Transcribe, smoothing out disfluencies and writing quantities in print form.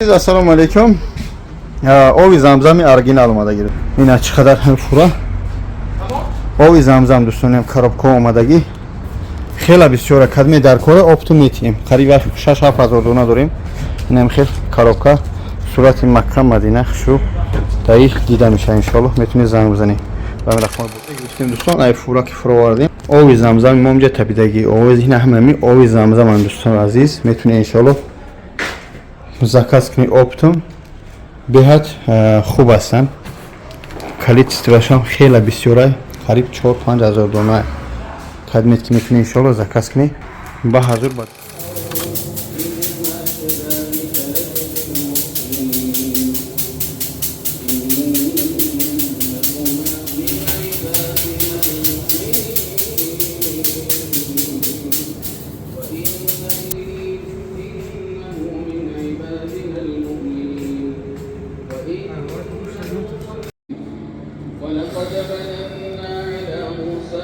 Assalomu alaykum. Ovi zamzami original omadagi. Ina chiqadar fura. Ovi zamzam do'stlarim коробка omadagi. خیلی بسیار کدمی در کار اپتیمیتیم. قریب 6-7 دونه داریم. اینم خیلی коробка صورت مکه مدینه شو تایی دیده میشه ان شاء الله. میتونید زنگ بزنید. و من رقم گفتیم دوستان ای فورا که فروردیم. آوی زمزم ما اونجا تپیدگی آوی این همه آوی زمزم من دوستان عزیز میتونید ان شاء الله заказ کنید. اپتوم بهت خوب هستن. کالیتیشون خیلی بسیاره. قریب 4-5 هزار دونه خدمت که میتونید ان شاء الله заказ کنید. با حضور باد. ولقد مننا على موسى